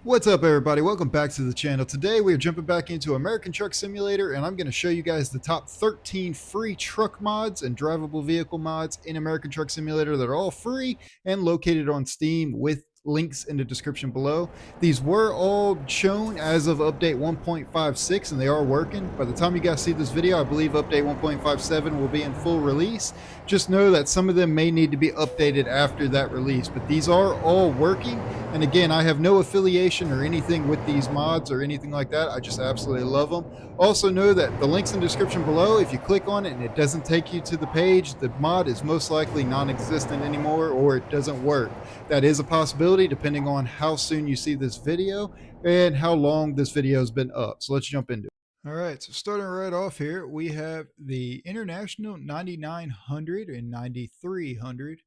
What's up, everybody? Welcome back to the channel. Today we are jumping back into American Truck Simulator, and I'm going to show you guys the top 13 free truck mods and drivable vehicle mods in American Truck Simulator that are all free and located on Steam with links in the description below. These were all shown as of update 1.56 and they are working. By the time you guys see this video, I believe update 1.57 will be in full release. Just know that some of them may need to be updated after that release, but these are all working. And again, I have no affiliation or anything with these mods or anything like that. I just absolutely love them. Also know that the link's in the description below. If you click on it and it doesn't take you to the page, the mod is most likely non-existent anymore, or it doesn't work. That is a possibility depending on how soon you see this video and how long this video has been up. So let's jump into it. All right, so starting right off here, we have the International 9900 and 9300.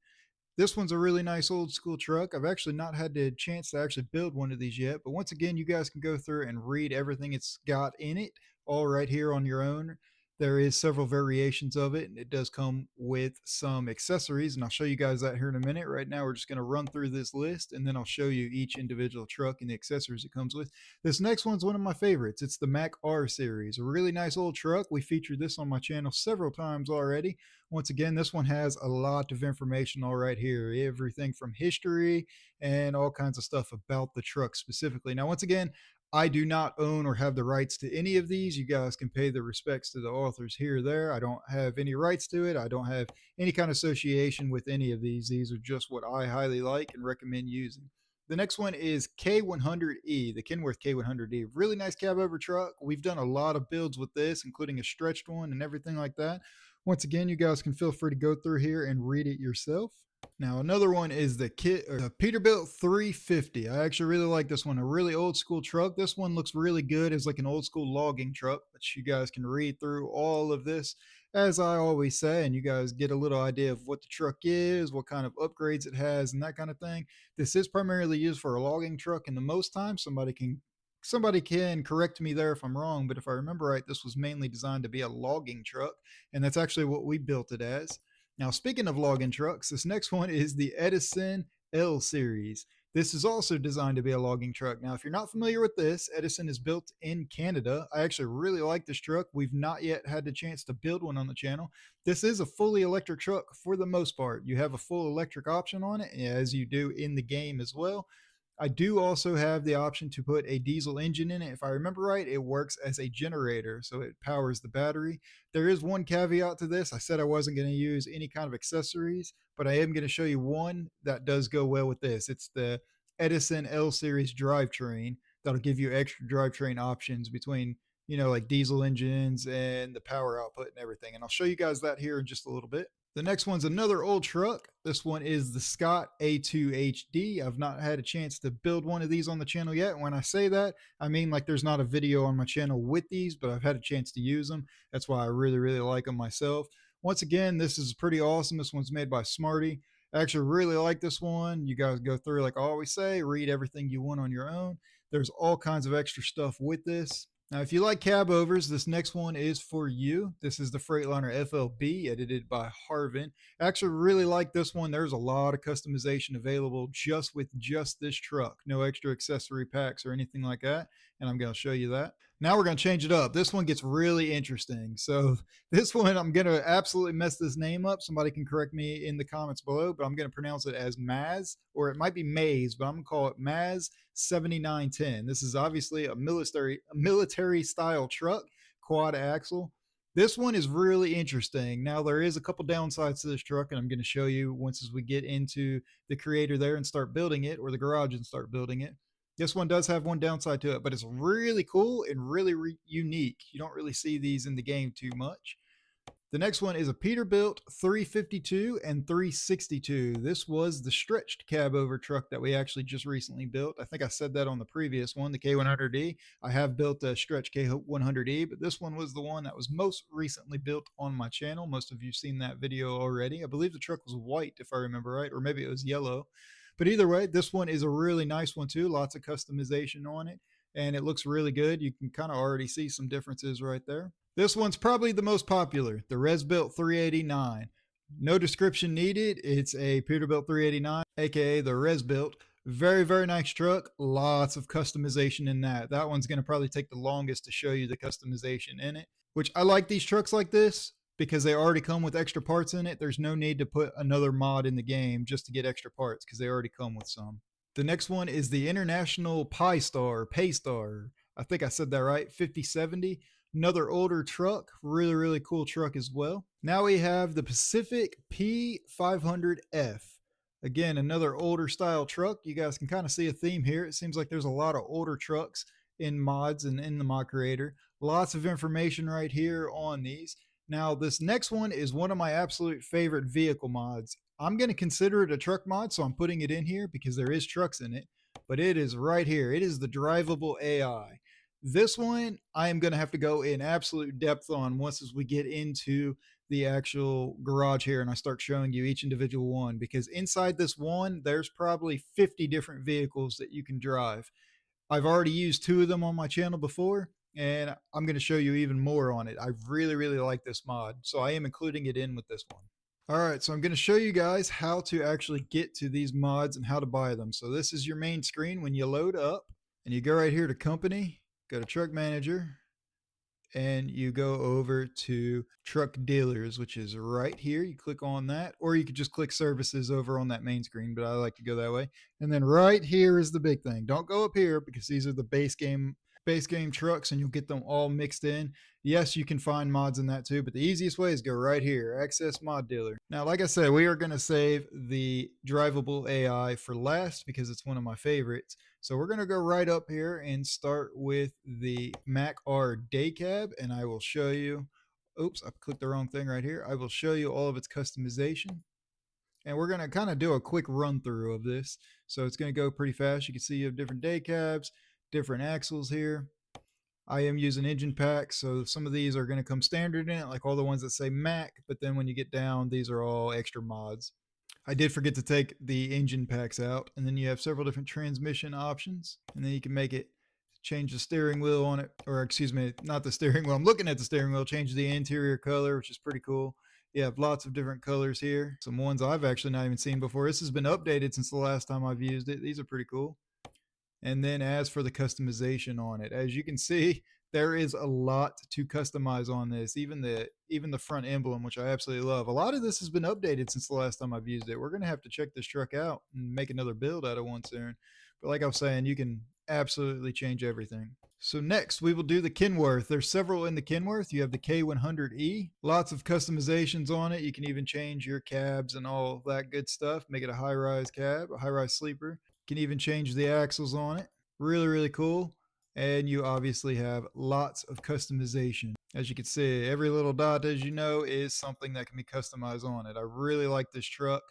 This one's a really nice old school truck. I've actually not had the chance to actually build one of these yet, but once again, you guys can go through and read everything it's got in it all right here on your own. There is several variations of it, and it does come with some accessories, and I'll show you guys that here in a minute. Right now, we're just going to run through this list, and then I'll show you each individual truck and the accessories it comes with. This next one's one of my favorites. It's the Mach R series, a really nice old truck. We featured this on my channel several times already. Once again, this one has a lot of information all right here, everything from history and all kinds of stuff about the truck specifically. Now, once again, I do not own or have the rights to any of these. You guys can pay the respects to the authors here or there. I don't have any rights to it. I don't have any kind of association with any of these. These are just what I highly like and recommend using. The next one is K100E, the Kenworth K100E. Really nice cab over truck. We've done a lot of builds with this, including a stretched one and everything like that. Once again, you guys can feel free to go through here and read it yourself. Now, another one is the Peterbilt 350. I actually really like this one, a really old school truck. This one looks really good as like an old school logging truck, but you guys can read through all of this, as I always say, and you guys get a little idea of what the truck is, what kind of upgrades it has, and that kind of thing. This is primarily used for a logging truck, and the most time somebody can correct me there if I'm wrong, but if I remember right, this was mainly designed to be a logging truck, and that's actually what we built it as. Now, speaking of logging trucks, this next one is the Edison L Series. This is also designed to be a logging truck. Now, if you're not familiar with this, Edison is built in Canada. I actually really like this truck. We've not yet had the chance to build one on the channel. This is a fully electric truck for the most part. You have a full electric option on it, as you do in the game as well. I do also have the option to put a diesel engine in it. If I remember right, it works as a generator, so it powers the battery. There is one caveat to this. I said I wasn't going to use any kind of accessories, but I am going to show you one that does go well with this. It's the Edison L Series drivetrain that'll give you extra drivetrain options between, like diesel engines and the power output and everything. And I'll show you guys that here in just a little bit. The next one's another old truck. This one is the Scot A2HD. I've not had a chance to build one of these on the channel yet. When I say that, I mean like there's not a video on my channel with these, but I've had a chance to use them. That's why I really, really like them myself. Once again, this is pretty awesome. This one's made by Smarty. I actually really like this one. You guys go through, like I always say, read everything you want on your own. There's all kinds of extra stuff with this. Now, if you like cab overs, this next one is for you. This is the Freightliner FLB, edited by Harvin. I actually really like this one. There's a lot of customization available just with just this truck. No extra accessory packs or anything like that, and I'm going to show you that. Now we're going to change it up. This one gets really interesting. So this one, I'm going to absolutely mess this name up. Somebody can correct me in the comments below, but I'm going to pronounce it as Maz, or it might be Maze, but I'm going to call it Maz 7910. This is obviously a military style truck, quad axle. This one is really interesting. Now, there is a couple downsides to this truck, and I'm going to show you once as we get into the creator there and start building it, or the garage and start building it. This one does have one downside to it, but it's really cool and really unique. You don't really see these in the game too much. The next one is a Peterbilt 352 and 362. This was the stretched cab over truck that we actually just recently built. I think I said that on the previous one, the K100E. I have built a stretch K100E, but this one was the one that was most recently built on my channel. Most of you have seen that video already. I believe the truck was white, if I remember right, or maybe it was yellow. But either way, this one is a really nice one too. Lots of customization on it, and it looks really good. You can kind of already see some differences right there. This one's probably the most popular, the RezBilt 389. No description needed. It's a Peterbilt 389, aka the RezBilt. Very, very nice truck. Lots of customization in that. That one's going to probably take the longest to show you the customization in it, which I like these trucks like this because they already come with extra parts in it. There's no need to put another mod in the game just to get extra parts because they already come with some. The next one is the International Paystar. I think I said that right. 5070. Another older truck. Really, really cool truck as well. Now we have the Pacific P500F. Again, another older style truck. You guys can kind of see a theme here. It seems like there's a lot of older trucks in mods and in the mod creator. Lots of information right here on these. Now, this next one is one of my absolute favorite vehicle mods. I'm going to consider it a truck mod, so I'm putting it in here because there is trucks in it, but it is right here. It is the Drivable AI. This one I am going to have to go in absolute depth on once as we get into the actual garage here and I start showing you each individual one, because inside this one there's probably 50 different vehicles that you can drive. I've already used 2 of them on my channel before, and I'm going to show you even more on it. I really, really like this mod, so I am including it in with this one. All right, so I'm going to show you guys how to actually get to these mods and how to buy them. So this is your main screen when you load up, and you go right here to company, go to truck manager, and you go over to truck dealers, which is right here. You click on that, or you could just click services over on that main screen, but I like to go that way. And then right here is the big thing. Don't go up here because these are the base game trucks and you'll get them all mixed in. Yes, you can find mods in that too, but the easiest way is go right here, access mod dealer. Now, like I said, we are going to save the Drivable AI for last because it's one of my favorites. So we're going to go right up here and start with the Mach R day cab, and I will show you, oops, I clicked the wrong thing right here. I will show you all of its customization. And we're going to kind of do a quick run through of this. So it's going to go pretty fast. You can see you have different day cabs, different axles here. I am using engine packs, so some of these are going to come standard in it, like all the ones that say Mac, but then when you get down, these are all extra mods. I did forget to take the engine packs out, and then you have several different transmission options, and then you can make it change the steering wheel on it, or excuse me, not the steering wheel. I'm looking at the steering wheel, change the interior color, which is pretty cool. You have lots of different colors here. Some ones I've actually not even seen before. This has been updated since the last time I've used it. These are pretty cool. And then as for the customization on it, as you can see, there is a lot to customize on this, even the front emblem, which I absolutely love. A lot of this has been updated since the last time I've used it. We're going to have to check this truck out and make another build out of one soon. But like I was saying, you can absolutely change everything. So next we will do the Kenworth. There's several in the Kenworth. You have the K100E, lots of customizations on it. You can even change your cabs and all that good stuff, make it a high-rise cab, a high-rise sleeper. You can even change the axles on it. Really, really cool. And you obviously have lots of customization. As you can see, every little dot, as you know, is something that can be customized on it. I really like this truck.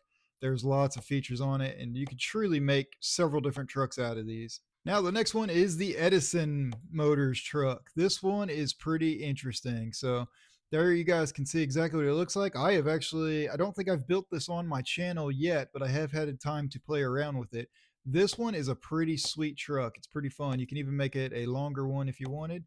There's lots of features on it, and you can truly make several different trucks out of these. Now, the next one is the Edison Motors truck. This one is pretty interesting. So there you guys can see exactly what it looks like. I don't think I've built this on my channel yet, but I have had time to play around with it. This one is a pretty sweet truck. It's pretty fun. You can even make it a longer one if you wanted.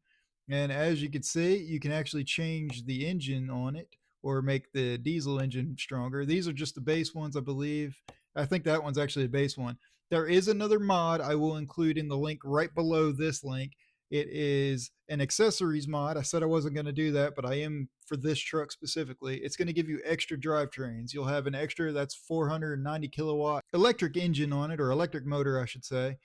And as you can see, you can actually change the engine on it or make the diesel engine stronger. These are just the base ones, I believe. I think that one's actually a base one. There is another mod I will include in the link right below this link. It is an accessories mod. I said I wasn't going to do that, but I am for this truck specifically. It's going to give you extra drivetrains. You'll have an extra, that's 490 kilowatt electric engine on it, or electric motor, I should say.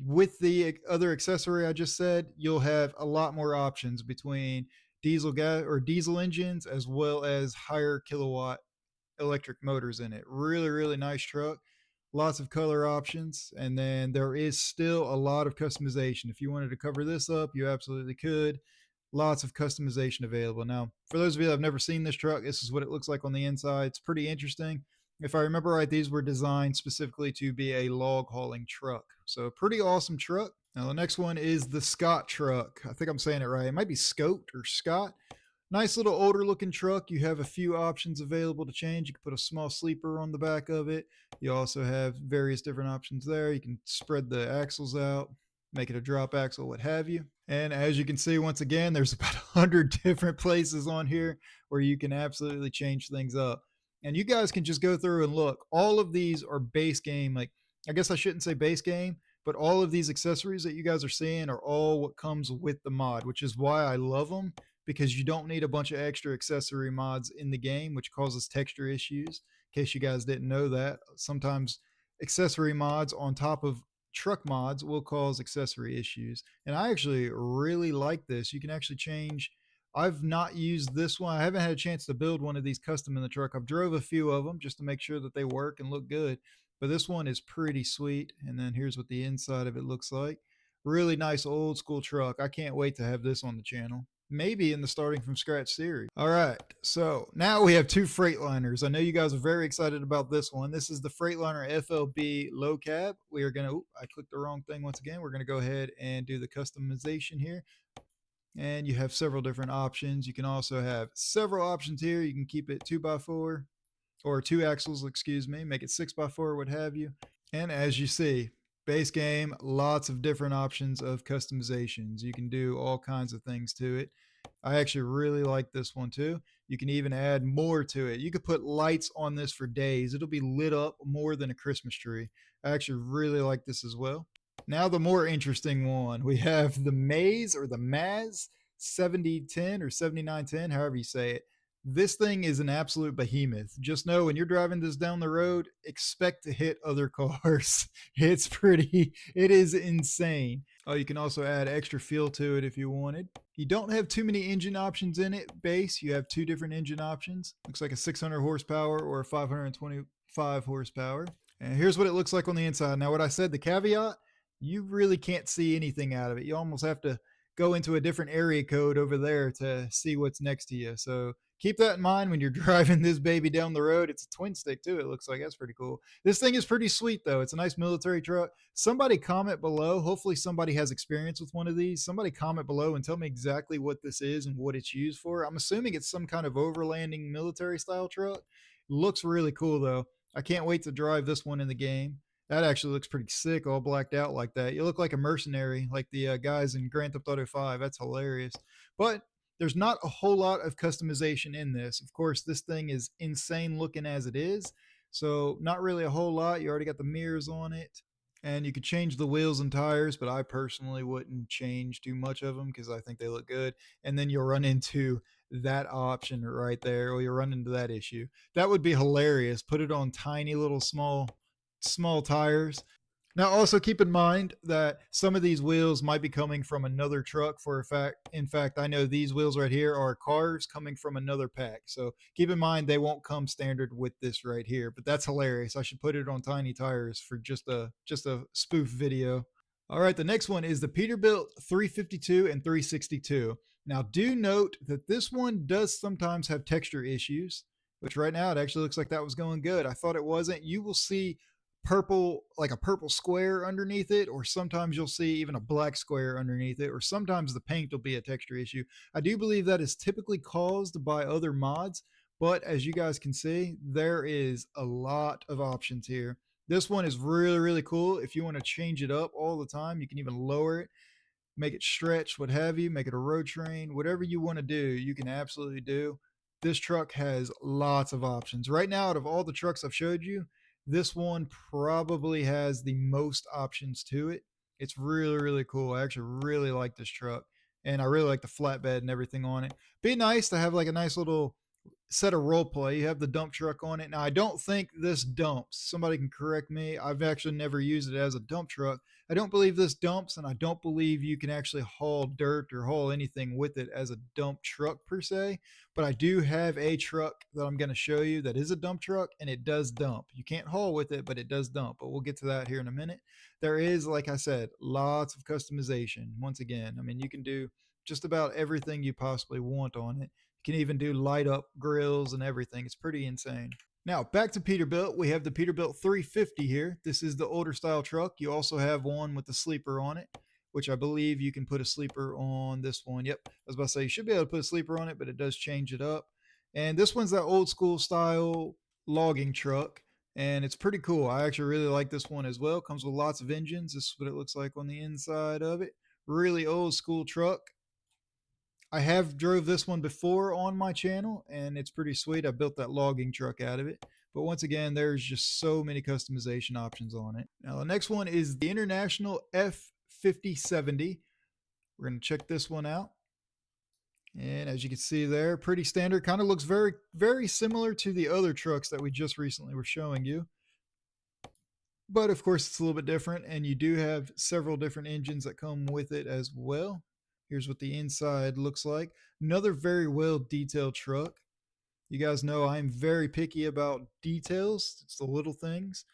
With the other accessory I just said, you'll have a lot more options between diesel gas or diesel engines as well as higher kilowatt electric motors in it. Really, really nice truck. Lots of color options, and then there is still a lot of customization. If you wanted to cover this up, you absolutely could. Lots of customization available. Now, for those of you that have never seen this truck, this is what it looks like on the inside. It's pretty interesting. If I remember right, these were designed specifically to be a log hauling truck. So a pretty awesome truck. Now, the next one is the Scot truck. I think I'm saying it right. It might be Scot or Scott. Nice little older looking truck. You have a few options available to change. You can put a small sleeper on the back of it. You also have various different options there. You can spread the axles out, make it a drop axle, what have you. And as you can see, once again, there's about 100 different places on here where you can absolutely change things up. And you guys can just go through and look. All of these are base game. Like I guess I shouldn't say base game, but all of these accessories that you guys are seeing are all what comes with the mod, which is why I love them, because you don't need a bunch of extra accessory mods in the game, which causes texture issues. In case you guys didn't know that, sometimes accessory mods on top of truck mods will cause accessory issues. And I actually really like this. You can actually change. I've not used this one. I haven't had a chance to build one of these custom in the truck. I've drove a few of them just to make sure that they work and look good. But this one is pretty sweet. And then here's what the inside of it looks like. Really nice old school truck. I can't wait to have this on the channel. Maybe in the starting from scratch series. All right, so now we have two Freightliners. I know you guys are very excited about this one. This is the Freightliner FLB low cab. We are gonna, I clicked the wrong thing once again. We're gonna go ahead and do the customization here. And you have several different options. You can also have several options here. You can keep it 2x4 or 2 axles, excuse me, make it 6x4, what have you. And as you see, base game, lots of different options of customizations. You can do all kinds of things to it. I actually really like this one too. You can even add more to it. You could put lights on this for days. It'll be lit up more than a Christmas tree. I actually really like this as well. Now the more interesting one. We have the Maze or the Maz 7010 or 7910, however you say it. This thing is an absolute behemoth. Just know when you're driving this down the road, expect to hit other cars. It is insane. Oh, you can also add extra feel to it if you wanted. You don't have too many engine options in it, base. You have two different engine options. Looks like a 600 horsepower or a 525 horsepower. And here's what it looks like on the inside. Now, what I said, the caveat, you really can't see anything out of it. You almost have to go into a different area code over there to see what's next to you. So keep that in mind when you're driving this baby down the road. It's a twin stick too. It looks like that's pretty cool. This thing is pretty sweet though. It's a nice military truck. Somebody comment below. Hopefully somebody has experience with one of these. Somebody comment below and tell me exactly what this is and what it's used for. I'm assuming it's some kind of overlanding military style truck. Looks really cool though. I can't wait to drive this one in the game. That actually looks pretty sick, all blacked out like that. You look like a mercenary, like the guys in Grand Theft Auto 5. That's hilarious. But there's not a whole lot of customization in this. Of course, this thing is insane looking as it is. So not really a whole lot. You already got the mirrors on it. And you could change the wheels and tires, but I personally wouldn't change too much of them because I think they look good. And then you'll run into that option right there, or you'll run into that issue. That would be hilarious. Put it on tiny little small tires. Now, also keep in mind that some of these wheels might be coming from another truck. For a fact, in fact, I know these wheels right here are cars coming from another pack. So keep in mind they won't come standard with this right here. But that's hilarious. I should put it on tiny tires for just a spoof video. All right, the next one is the Peterbilt 352 and 362. Now, do note that this one does sometimes have texture issues, which right now it actually looks like that was going good. I thought it wasn't. You will see purple, like a purple square underneath it, or sometimes you'll see even a black square underneath it, or sometimes the paint will be a texture issue. I do believe that is typically caused by other mods, but as you guys can see, there is a lot of options here. This one is really cool. If you want to change it up all the time, you can even lower it, make it stretch, what have you, make it a road train, whatever you want to do, you can absolutely do. This truck has lots of options. Right now, out of all the trucks I've showed you, this one probably has the most options to it. It's really cool. I actually really like this truck, and I really like the flatbed and everything on it. Be nice to have like a nice little set of role play. You have the dump truck on it. Now, I don't think this dumps. Somebody can correct me. I've actually never used it as a dump truck. I don't believe this dumps, and I don't believe you can actually haul dirt or haul anything with it as a dump truck per se. But I do have a truck that I'm going to show you that is a dump truck, and it does dump. You can't haul with it, but it does dump. But we'll get to that here in a minute. There is, like I said, lots of customization. Once again, I mean, you can do just about everything you possibly want on it. You can even do light up grills and everything. It's pretty insane. Now, back to Peterbilt. We have the Peterbilt 350 here. This is the older style truck. You also have one with the sleeper on it, which I believe you can put a sleeper on this one. Yep. I was about to say you should be able to put a sleeper on it, but it does change it up. And this one's that old school style logging truck, and it's pretty cool. I actually really like this one as well. Comes with lots of engines. This is what it looks like on the inside of it. Really old school truck. I have drove this one before on my channel, and it's pretty sweet. I built that logging truck out of it. But once again, there's just so many customization options on it. Now, the next one is the International F5070. We're going to check this one out. And as you can see there, pretty standard. Kind of looks very, very similar to the other trucks that we just recently were showing you. But of course, it's a little bit different, and you do have several different engines that come with it as well. Here's what the inside looks like. Another very well detailed truck. You guys know I'm very picky about details. It's the little things.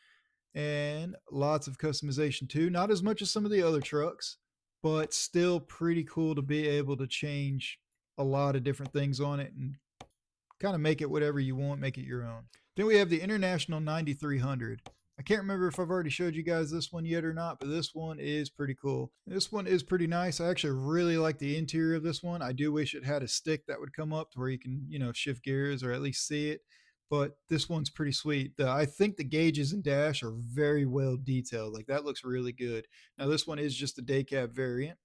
And lots of customization too. Not as much as some of the other trucks, but still pretty cool to be able to change a lot of different things on it and kind of make it whatever you want, make it your own. Then we have the International 9300. I can't remember if I've already showed you guys this one yet or not, but this one is pretty cool. This one is pretty nice. I actually really like the interior of this one. I do wish it had a stick that would come up to where you can, shift gears or at least see it. But this one's pretty sweet. I think the gauges and dash are very well detailed. Like that looks really good. Now this one is just a day cab variant.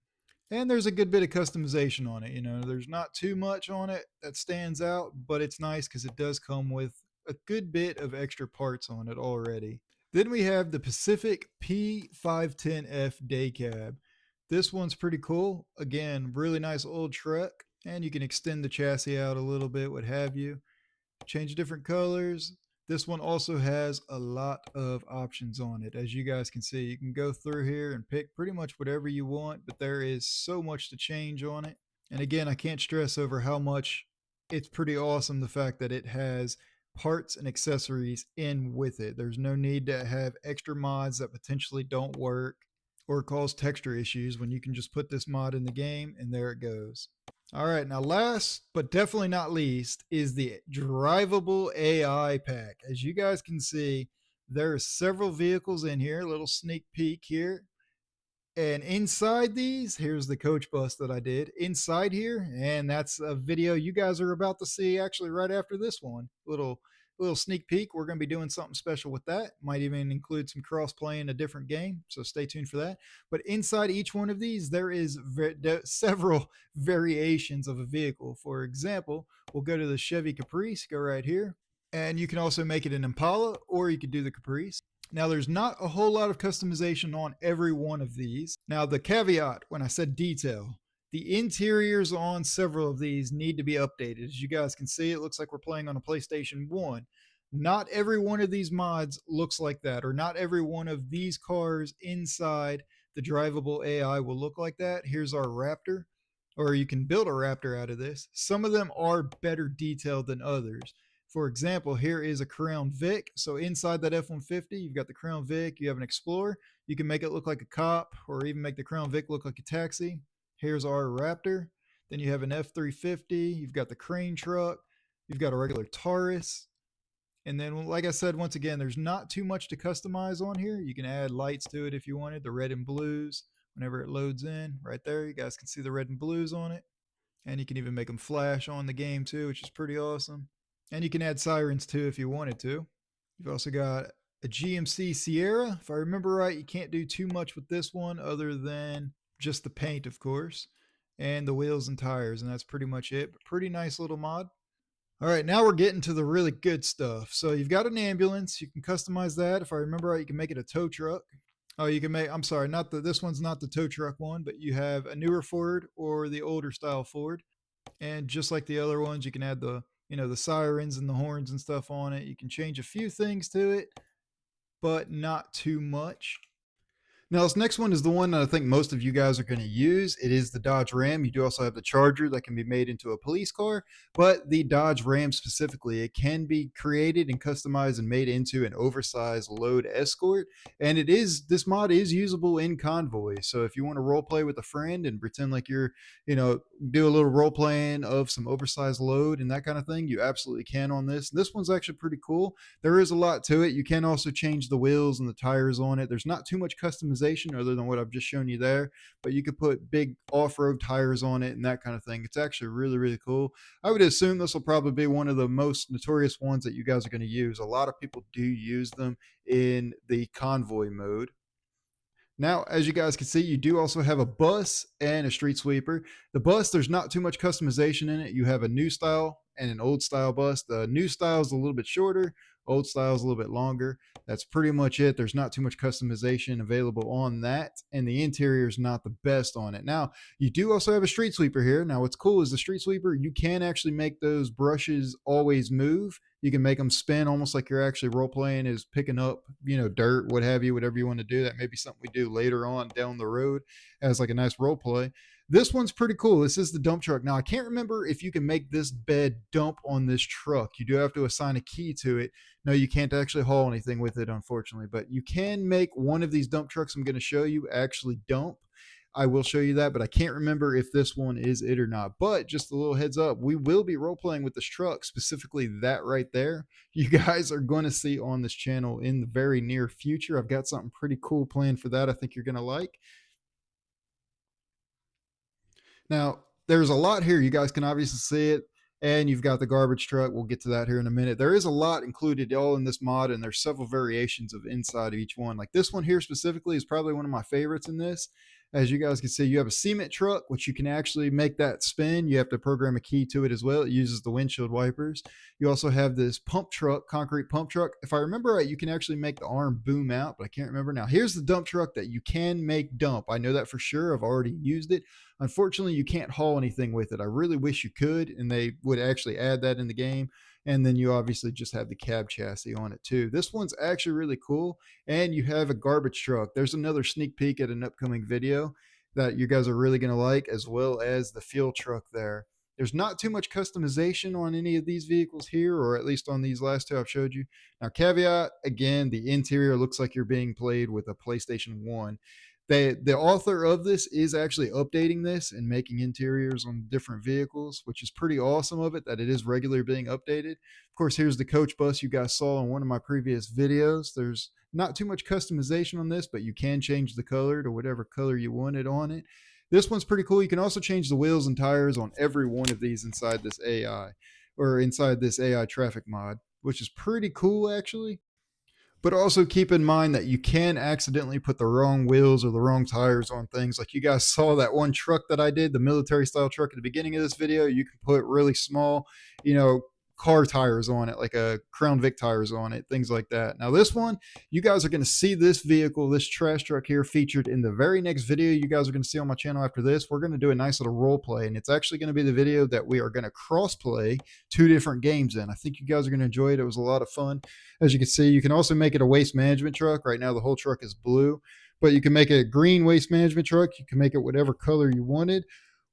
And there's a good bit of customization on it. There's not too much on it that stands out, but it's nice because it does come with a good bit of extra parts on it already. Then we have the Pacific P510F day cab. This one's pretty cool. Again, really nice old truck, and you can extend the chassis out a little bit, what have you. Change different colors. This one also has a lot of options on it. As you guys can see, you can go through here and pick pretty much whatever you want, but there is so much to change on it. And again, I can't stress over how much it's pretty awesome the fact that it has parts and accessories in with it. There's no need to have extra mods that potentially don't work or cause texture issues when you can just put this mod in the game and there it goes. All right, now last but definitely not least is the Drivable AI pack. As you guys can see, there are several vehicles in here, a little sneak peek here. And inside these, here's the coach bus that I did inside here. And that's a video you guys are about to see actually right after this one. Little sneak peek. We're going to be doing something special with that. Might even include some cross play in a different game. So stay tuned for that. But inside each one of these, there is several variations of a vehicle. For example, we'll go to the Chevy Caprice, go right here. And you can also make it an Impala, or you could do the Caprice. Now, there's not a whole lot of customization on every one of these. Now, the caveat when I said detail, the interiors on several of these need to be updated. As you guys can see, it looks like we're playing on a PlayStation 1. Not every one of these mods looks like that, or not every one of these cars inside the Drivable AI will look like that. Here's our Raptor, or you can build a Raptor out of this. Some of them are better detailed than others. For example, here is a Crown Vic. So inside that F-150, you've got the Crown Vic, you have an Explorer. You can make it look like a cop or even make the Crown Vic look like a taxi. Here's our Raptor. Then you have an F-350. You've got the crane truck. You've got a regular Taurus. And then, like I said, once again, there's not too much to customize on here. You can add lights to it if you wanted, the red and blues. Whenever it loads in, right there, you guys can see the red and blues on it. And you can even make them flash on the game too, which is pretty awesome. And you can add sirens too if you wanted to. You've also got a GMC Sierra. If I remember right, you can't do too much with this one other than just the paint, of course, and the wheels and tires, and that's pretty much it. But pretty nice little mod. All right, now we're getting to the really good stuff. So you've got an ambulance. You can customize that. If I remember right, you can make it a tow truck. Oh, you can make, I'm sorry, this one's not the tow truck one, but you have a newer Ford or the older style Ford. And just like the other ones, you can add the sirens and the horns and stuff on it. You can change a few things to it, but not too much. Now, this next one is the one that I think most of you guys are going to use. It is the Dodge Ram. You do also have the Charger that can be made into a police car, but the Dodge Ram specifically, it can be created and customized and made into an oversized load escort. And this mod is usable in convoy. So if you want to role play with a friend and pretend like you're, do a little role playing of some oversized load and that kind of thing, you absolutely can on this. This one's actually pretty cool. There is a lot to it. You can also change the wheels and the tires on it. There's not too much customization other than what I've just shown you there, but you could put big off-road tires on it and that kind of thing. It's actually really, really cool. I would assume this will probably be one of the most notorious ones that you guys are going to use. A lot of people do use them in the convoy mode. Now, as you guys can see, you do also have a bus and a street sweeper. The bus, there's not too much customization in it. You have a new style and an old style bus. The new style is a little bit shorter. Old style is a little bit longer. That's pretty much it. There's not too much customization available on that, and the interior is not the best on it. Now, you do also have a street sweeper here. Now, what's cool is the street sweeper, you can actually make those brushes always move. You can make them spin almost like you're actually role playing is picking up, dirt, what have you, whatever you want to do. That may be something we do later on down the road as like a nice role play. This one's pretty cool. This is the dump truck. Now, I can't remember if you can make this bed dump on this truck. You do have to assign a key to it. No, you can't actually haul anything with it, unfortunately, but you can make one of these dump trucks I'm going to show you actually dump. I will show you that, but I can't remember if this one is it or not. But just a little heads up, we will be role playing with this truck, specifically that right there. You guys are going to see on this channel in the very near future. I've got something pretty cool planned for that. I think you're going to like. Now, there's a lot here. You guys can obviously see it. And you've got the garbage truck. We'll get to that here in a minute. There is a lot included all in this mod, and there's several variations of inside of each one. Like this one here specifically is probably one of my favorites in this. As you guys can see, you have a cement truck, which you can actually make that spin. You have to program a key to it as well. It uses the windshield wipers. You also have this pump truck, concrete pump truck. If I remember right, you can actually make the arm boom out, but I can't remember now. Here's the dump truck that you can make dump. I know that for sure. I've already used it. Unfortunately, you can't haul anything with it. I really wish you could, and they would actually add that in the game. And then you obviously just have the cab chassis on it too. This one's actually really cool. And you have a garbage truck. There's another sneak peek at an upcoming video that you guys are really going to like, as well as the fuel truck there. There's not too much customization on any of these vehicles here, or at least on these last two I've showed you. Now, caveat, again, the interior looks like you're being played with a PlayStation 1. The author of this is actually updating this and making interiors on different vehicles, which is pretty awesome of it, that it is regularly being updated. Of course, here's the coach bus you guys saw in one of my previous videos. There's not too much customization on this, but you can change the color to whatever color you wanted on it. This one's pretty cool. You can also change the wheels and tires on every one of these inside this AI, or inside this AI traffic mod, which is pretty cool actually. But also keep in mind that you can accidentally put the wrong wheels or the wrong tires on things. Like you guys saw that one truck that I did, the military style truck at the beginning of this video. You can put really small, car tires on it, like a Crown Vic tires on it, things like that. Now this one, you guys are going to see this vehicle, this trash truck here, featured in the very next video you guys are going to see on my channel after this. We're going to do a nice little role play, and it's actually going to be the video that we are going to cross play two different games in. I think you guys are going to enjoy it. It was a lot of fun. As you can see, you can also make it a waste management truck. Right now the whole truck is blue, but you can make it a green waste management truck. You can make it whatever color you wanted,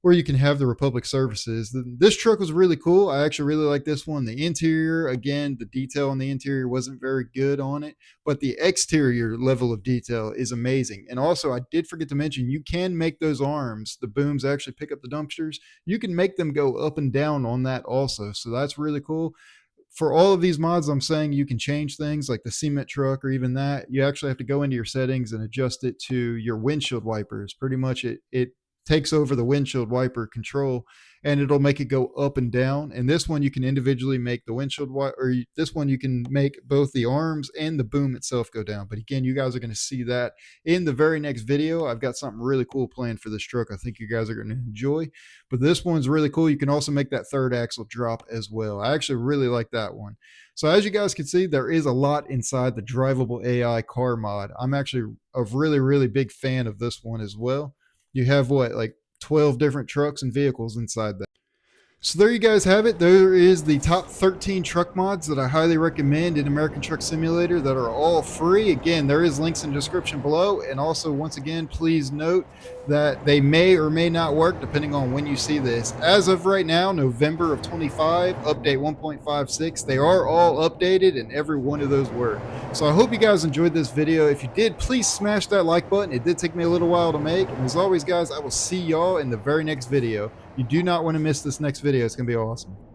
or you can have the Republic services. This truck was really cool. I actually really like this one. The interior, again, the detail on the interior wasn't very good on it, but the exterior level of detail is amazing. And also, I did forget to mention, you can make those arms, the booms actually pick up the dumpsters. You can make them go up and down on that also. So that's really cool. For all of these mods, I'm saying you can change things like the cement truck or even that. You actually have to go into your settings and adjust it to your windshield wipers. Pretty much it takes over the windshield wiper control, and it'll make it go up and down. And this one you can individually make the windshield wiper, or this one you can make both the arms and the boom itself go down. But again, you guys are going to see that in the very next video. I've got something really cool planned for this truck. I think you guys are going to enjoy. But this one's really cool. You can also make that third axle drop as well. I actually really like that one. So as you guys can see, there is a lot inside the Drivable AI car mod. I'm actually a really, really big fan of this one as well. You have what, like 12 different trucks and vehicles inside that. So there you guys have it. There is the top 13 truck mods that I highly recommend in American Truck Simulator that are all free. Again, there is links in the description below. And also, once again, please note that they may or may not work depending on when you see this. As of right now, November of 25, update 1.56, they are all updated and every one of those work. So I hope you guys enjoyed this video. If you did, please smash that like button. It did take me a little while to make. And as always, guys, I will see y'all in the very next video. You do not want to miss this next video. It's going to be awesome.